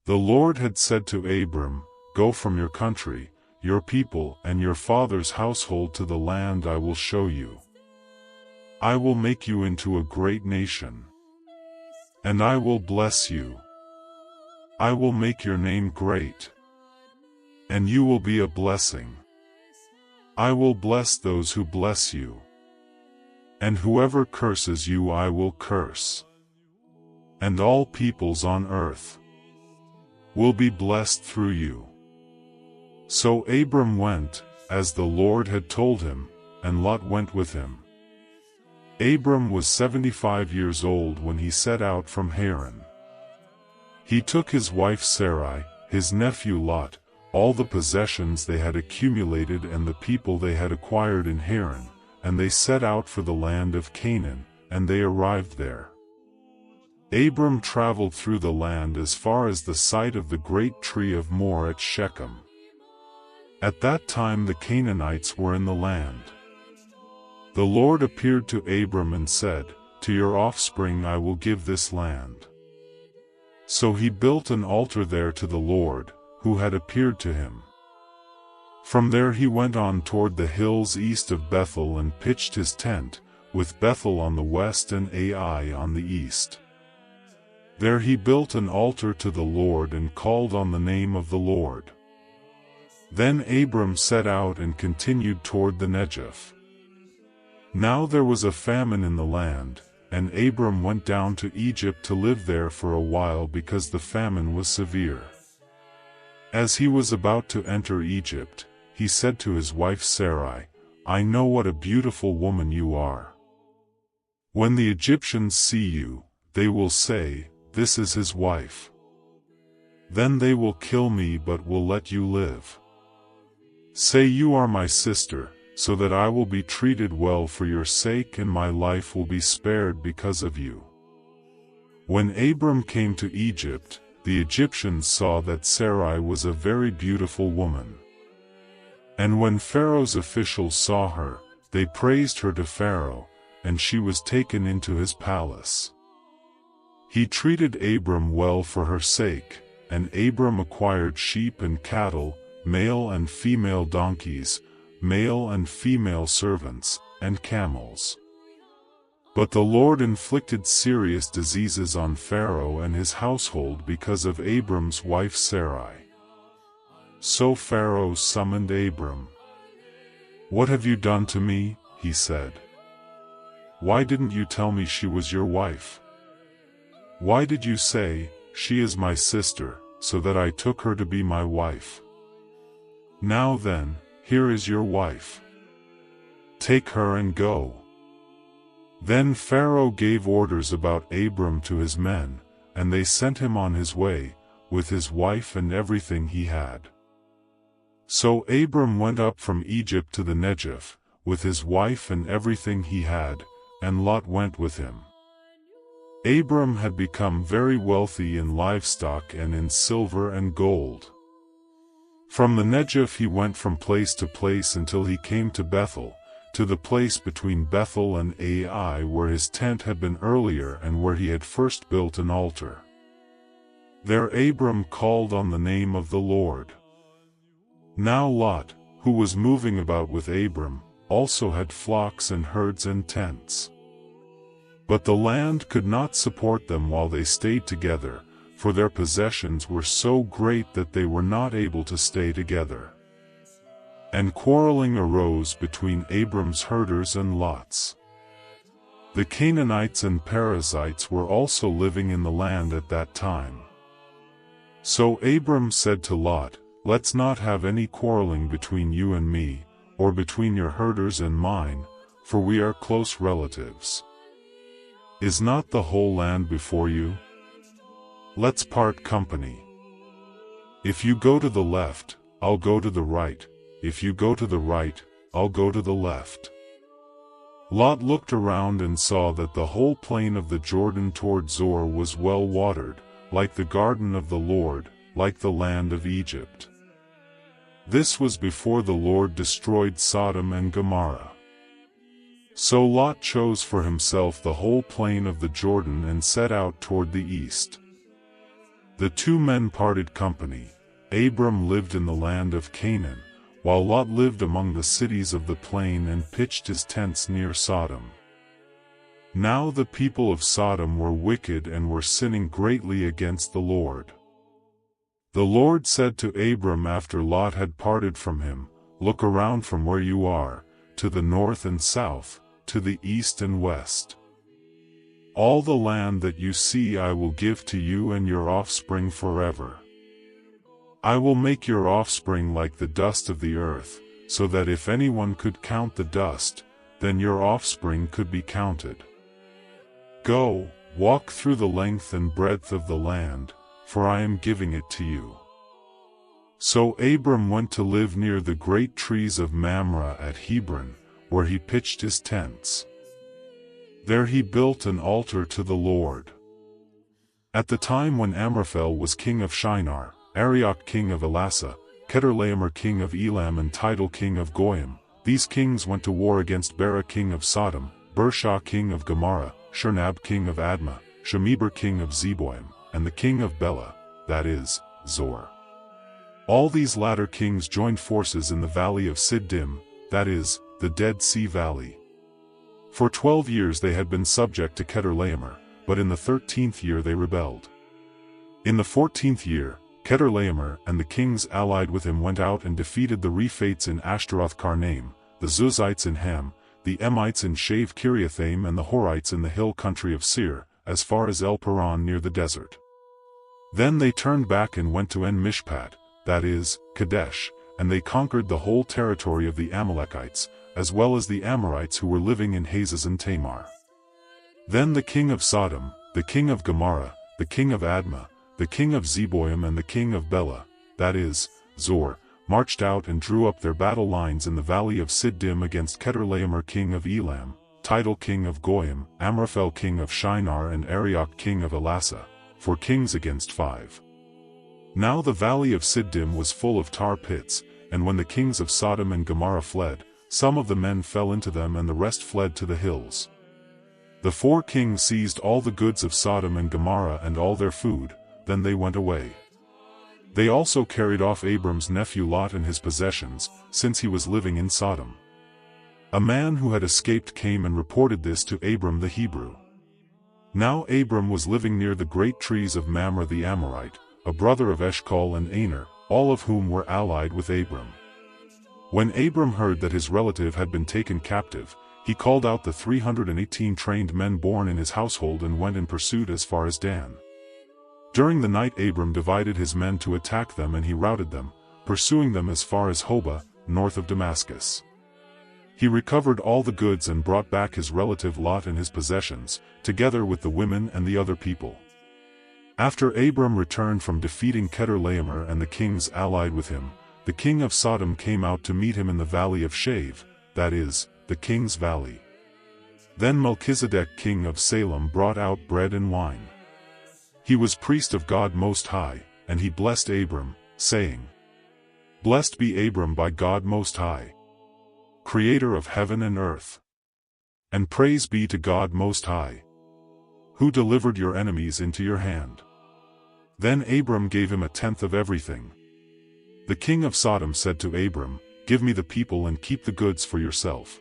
The Lord had said to Abram, "Go from your country, your people and your father's household to the land I will show you. I will make you into a great nation. And I will bless you. I will make your name great. And you will be a blessing. I will bless those who bless you. And whoever curses you I will curse. And all peoples on earth will be blessed through you." So Abram went, as the Lord had told him, and Lot went with him. Abram was 75 years old when he set out from Haran. He took his wife Sarai, his nephew Lot, all the possessions they had accumulated and the people they had acquired in Haran, and they set out for the land of Canaan, and they arrived there. Abram traveled through the land as far as the site of the great tree of More at Shechem. At that time the Canaanites were in the land. The Lord appeared to Abram and said, "To your offspring I will give this land." So he built an altar there to the Lord, who had appeared to him. From there he went on toward the hills east of Bethel and pitched his tent, with Bethel on the west and Ai on the east. There he built an altar to the Lord and called on the name of the Lord. Then Abram set out and continued toward the Negev. Now there was a famine in the land, and Abram went down to Egypt to live there for a while because the famine was severe. As he was about to enter Egypt, he said to his wife Sarai, "I know what a beautiful woman you are. When the Egyptians see you, they will say, 'This is his wife.' Then they will kill me but will let you live. Say you are my sister, so that I will be treated well for your sake and my life will be spared because of you." When Abram came to Egypt, the Egyptians saw that Sarai was a very beautiful woman. And when Pharaoh's officials saw her, they praised her to Pharaoh, and she was taken into his palace. He treated Abram well for her sake, and Abram acquired sheep and cattle, male and female donkeys, male and female servants, and camels. But the Lord inflicted serious diseases on Pharaoh and his household because of Abram's wife Sarai. So Pharaoh summoned Abram. "What have you done to me?" he said. "Why didn't you tell me she was your wife? Why did you say, 'She is my sister,' so that I took her to be my wife? Now then, here is your wife. Take her and go." Then Pharaoh gave orders about Abram to his men, and they sent him on his way, with his wife and everything he had. So Abram went up from Egypt to the Negev, with his wife and everything he had, and Lot went with him. Abram had become very wealthy in livestock and in silver and gold. From the Negev he went from place to place until he came to Bethel, to the place between Bethel and Ai where his tent had been earlier and where he had first built an altar. There Abram called on the name of the Lord. Now Lot, who was moving about with Abram, also had flocks and herds and tents. But the land could not support them while they stayed together, for their possessions were so great that they were not able to stay together. And quarreling arose between Abram's herders and Lot's. The Canaanites and Perizzites were also living in the land at that time. So Abram said to Lot, "Let's not have any quarreling between you and me, or between your herders and mine, for we are close relatives. Is not the whole land before you? Let's part company. If you go to the left, I'll go to the right. If you go to the right, I'll go to the left." Lot looked around and saw that the whole plain of the Jordan toward Zoar was well watered, like the garden of the Lord, like the land of Egypt. This was before the Lord destroyed Sodom and Gomorrah. So Lot chose for himself the whole plain of the Jordan and set out toward the east. The two men parted company. Abram lived in the land of Canaan, while Lot lived among the cities of the plain and pitched his tents near Sodom. Now the people of Sodom were wicked and were sinning greatly against the Lord. The Lord said to Abram after Lot had parted from him, "Look around from where you are, to the north and south, to the east and west. All the land that you see I will give to you and your offspring forever. I will make your offspring like the dust of the earth, so that if anyone could count the dust, then your offspring could be counted. Go, walk through the length and breadth of the land, for I am giving it to you." So Abram went to live near the great trees of Mamre at Hebron, where he pitched his tents. There he built an altar to the Lord. At the time when Amraphel was king of Shinar, Arioch king of Elasa, Chedorlaomer king of Elam and Tidal king of Goyim, these kings went to war against Bera king of Sodom, Bersha king of Gomorrah, Shernab king of Admah, Shemeber king of Zeboim, and the king of Bela, that is, Zor. All these latter kings joined forces in the valley of Siddim, that is, the Dead Sea Valley. For 12 years they had been subject to Chedorlaomer, but in the 13th year they rebelled. In the 14th year, Chedorlaomer and the kings allied with him went out and defeated the Rephates in Ashtaroth Karnaim, the Zuzites in Ham, the Emites in Shave Kiriathaim and the Horites in the hill country of Seir, as far as El Paran near the desert. Then they turned back and went to En Mishpat, that is, Kadesh, and they conquered the whole territory of the Amalekites, as well as the Amorites who were living in Hazaz and Tamar. Then the king of Sodom, the king of Gomorrah, the king of Admah, the king of Zeboim and the king of Bela, that is, Zor, marched out and drew up their battle lines in the valley of Siddim against Chedorlaomer king of Elam, Tidal king of Goyim, Amraphel king of Shinar and Arioch king of Elasa, 4 kings against 5. Now the valley of Siddim was full of tar pits, and when the kings of Sodom and Gomorrah fled, some of the men fell into them and the rest fled to the hills. The 4 kings seized all the goods of Sodom and Gomorrah and all their food, then they went away. They also carried off Abram's nephew Lot and his possessions, since he was living in Sodom. A man who had escaped came and reported this to Abram the Hebrew. Now Abram was living near the great trees of Mamre the Amorite, a brother of Eshcol and Aner, all of whom were allied with Abram. When Abram heard that his relative had been taken captive, he called out the 318 trained men born in his household and went in pursuit as far as Dan. During the night Abram divided his men to attack them and he routed them, pursuing them as far as Hobah, north of Damascus. He recovered all the goods and brought back his relative Lot and his possessions, together with the women and the other people. After Abram returned from defeating Chedorlaomer and the kings allied with him, the king of Sodom came out to meet him in the valley of Shave, that is, the king's valley. Then Melchizedek king of Salem brought out bread and wine. He was priest of God Most High, and he blessed Abram, saying, "Blessed be Abram by God Most High, Creator of heaven and earth. And praise be to God Most High, who delivered your enemies into your hand." Then Abram gave him 1/10 of everything. The king of Sodom said to Abram, "Give me the people and keep the goods for yourself."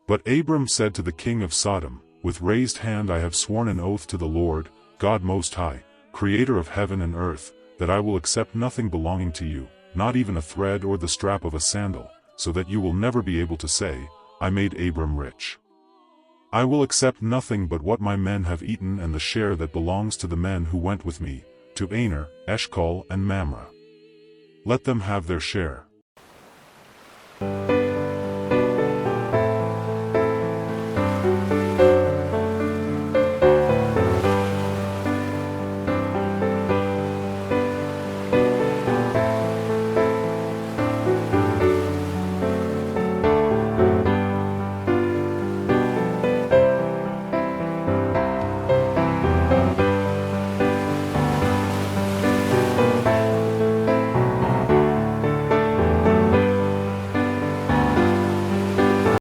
But Abram said to the king of Sodom, "With raised hand I have sworn an oath to the Lord, God Most High, Creator of heaven and earth, that I will accept nothing belonging to you, not even a thread or the strap of a sandal, so that you will never be able to say, 'I made Abram rich.' I will accept nothing but what my men have eaten and the share that belongs to the men who went with me, to Aner, Eshcol and Mamre. Let them have their share."